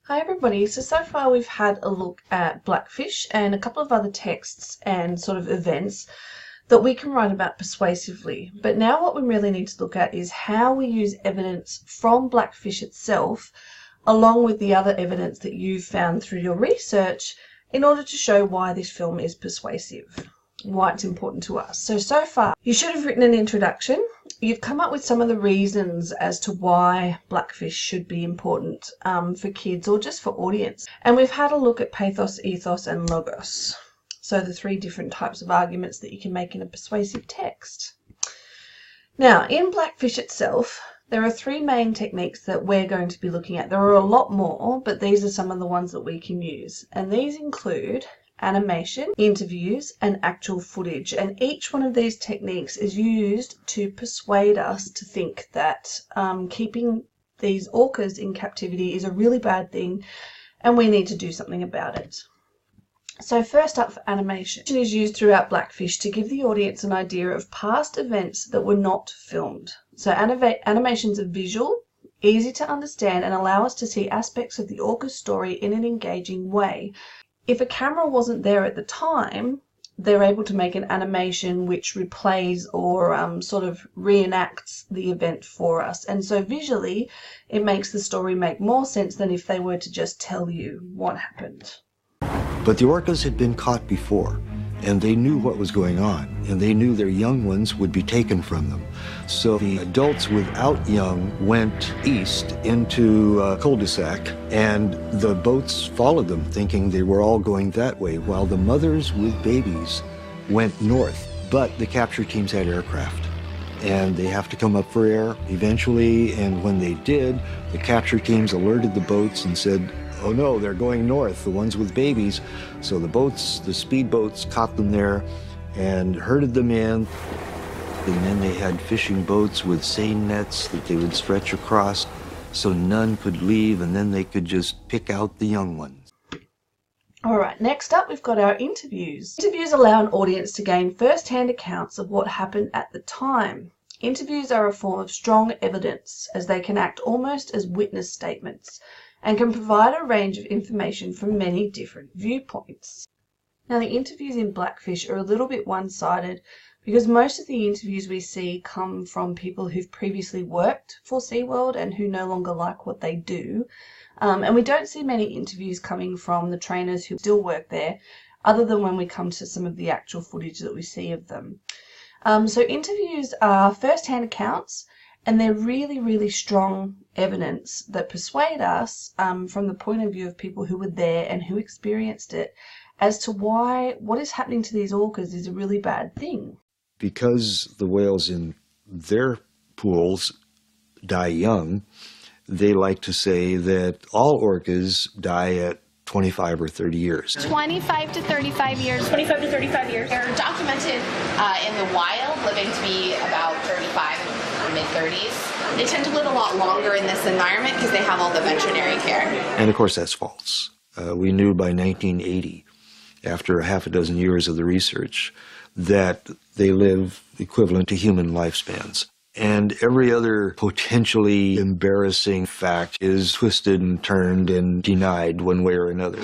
Hi everybody, so far we've had a look at Blackfish and a couple of other texts and sort of events that we can write about persuasively. But now what we really need to look at is how we use evidence from Blackfish itself along with the other evidence that you've found through your research in order to show why this film is persuasive, why it's important to us. So far you should have written an introduction. You've come up with some of the reasons as to why Blackfish should be important for kids or just for audience. And we've had a look at pathos, ethos and logos. So the three different types of arguments that you can make in a persuasive text. Now, in Blackfish itself, there are three main techniques that we're going to be looking at. There are a lot more, but these are some of the ones that we can use. And these include animation, interviews, and actual footage. And each one of these techniques is used to persuade us to think that keeping these orcas in captivity is a really bad thing and we need to do something about it. So first up, for animation. It is used throughout Blackfish to give the audience an idea of past events that were not filmed. So animations are visual, easy to understand, and allow us to see aspects of the orca's story in an engaging way. If a camera wasn't there at the time, they're able to make an animation which replays or sort of reenacts the event for us. And so visually, it makes the story make more sense than if they were to just tell you what happened. But the orcas had been caught before, and they knew what was going on, and they knew their young ones would be taken from them. So the adults without young went east into a cul-de-sac, and the boats followed them, thinking they were all going that way, while the mothers with babies went north. But the capture teams had aircraft, and they have to come up for air eventually, and when they did, the capture teams alerted the boats and said, oh no, they're going north, the ones with babies. So the boats, the speedboats, caught them there and herded them in. And then they had fishing boats with seine nets that they would stretch across so none could leave, and then they could just pick out the young ones. All right, next up we've got our interviews. Interviews allow an audience to gain first-hand accounts of what happened at the time. Interviews are a form of strong evidence, as they can act almost as witness statements and can provide a range of information from many different viewpoints. Now, the interviews in Blackfish are a little bit one-sided because most of the interviews we see come from people who've previously worked for SeaWorld and who no longer like what they do. And we don't see many interviews coming from the trainers who still work there, other than when we come to some of the actual footage that we see of them. So interviews are first-hand accounts, and they're really, really strong evidence that persuade us from the point of view of people who were there and who experienced it as to why what is happening to these orcas is a really bad thing. Because the whales in their pools die young, they like to say that all orcas die at 25 or 30 years. 25 to 35 years. 25 to 35 years. They're documented in the wild, living to be about 35 and mid-30s. They tend to live a lot longer in this environment because they have all the veterinary care. And of course that's false. We knew by 1980, after half a dozen years of the research, that they live equivalent to human lifespans. And every other potentially embarrassing fact is twisted and turned and denied one way or another.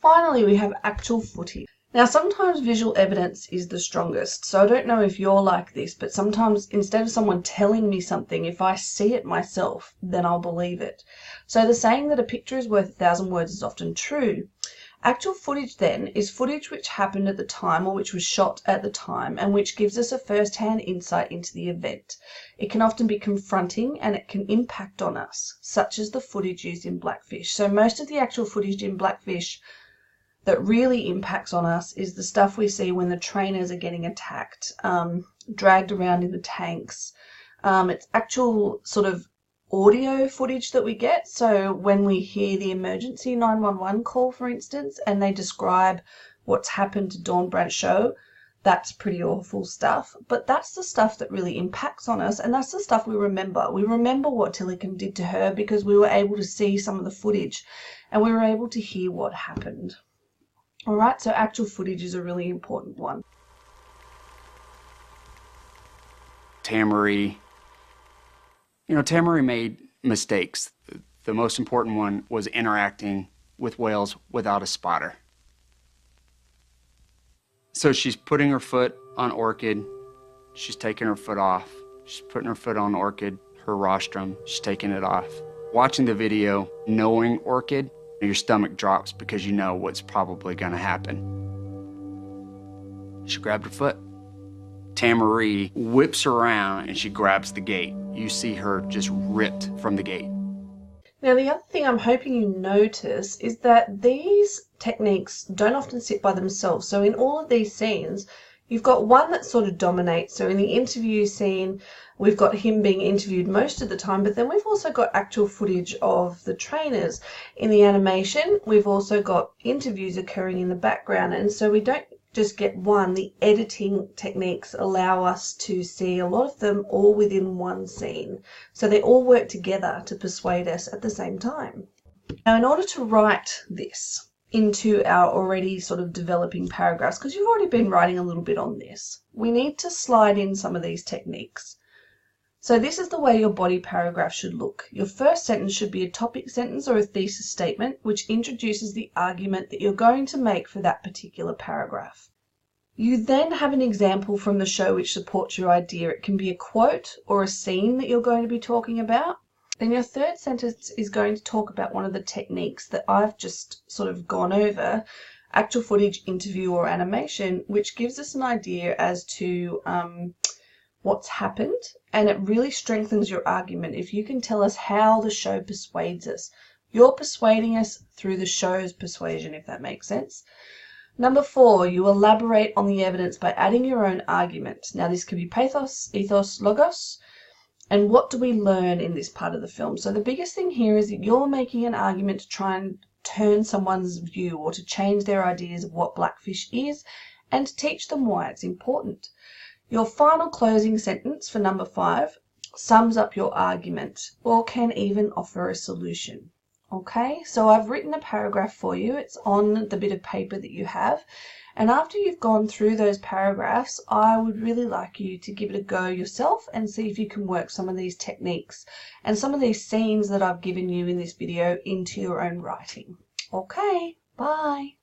Finally, we have actual footage. Now, sometimes visual evidence is the strongest, so I don't know if you're like this, but sometimes instead of someone telling me something, if I see it myself, then I'll believe it. So the saying that a picture is worth 1,000 words is often true. Actual footage, then, is footage which happened at the time or which was shot at the time and which gives us a first-hand insight into the event. It can often be confronting and it can impact on us, such as the footage used in Blackfish. So most of the actual footage in Blackfish that really impacts on us is the stuff we see when the trainers are getting attacked, dragged around in the tanks. It's actual sort of audio footage that we get. So when we hear the emergency 911 call, for instance, and they describe what's happened to Dawn Brancheau, that's pretty awful stuff. But that's the stuff that really impacts on us, and that's the stuff we remember. We remember what Tillicum did to her because we were able to see some of the footage and we were able to hear what happened. All right, so actual footage is a really important one. Tamari made mistakes. The most important one was interacting with whales without a spotter. So she's putting her foot on orchid, she's taking her foot off. She's putting her foot on orchid, her rostrum, she's taking it off. Watching the video, knowing orchid, your stomach drops because you know what's probably gonna happen. She grabbed her foot. Tamarie whips around and she grabs the gate. You see her just ripped from the gate. Now, the other thing I'm hoping you notice is that these techniques don't often sit by themselves. So in all of these scenes, you've got one that sort of dominates. So in the interview scene, we've got him being interviewed most of the time, but then we've also got actual footage of the trainers. In the animation, we've also got interviews occurring in the background, and so we don't just get one. The editing techniques allow us to see a lot of them all within one scene. So they all work together to persuade us at the same time. Now, in order to write this into our already sort of developing paragraphs, because you've already been writing a little bit on this, we need to slide in some of these techniques. So this is the way your body paragraph should look. Your first sentence should be a topic sentence or a thesis statement, which introduces the argument that you're going to make for that particular paragraph. You then have an example from the show which supports your idea. It can be a quote or a scene that you're going to be talking about. Then your third sentence is going to talk about one of the techniques that I've just sort of gone over, actual footage, interview, or animation, which gives us an idea as to what's happened, and it really strengthens your argument if you can tell us how the show persuades us. You're persuading us through the show's persuasion, if that makes sense. Number 4, you elaborate on the evidence by adding your own argument. Now this could be pathos, ethos, logos, and what do we learn in this part of the film? So the biggest thing here is that you're making an argument to try and turn someone's view or to change their ideas of what Blackfish is and to teach them why it's important. Your final closing sentence for number 5 sums up your argument or can even offer a solution. Okay, so I've written a paragraph for you. It's on the bit of paper that you have. And after you've gone through those paragraphs, I would really like you to give it a go yourself and see if you can work some of these techniques and some of these scenes that I've given you in this video into your own writing. Okay, bye.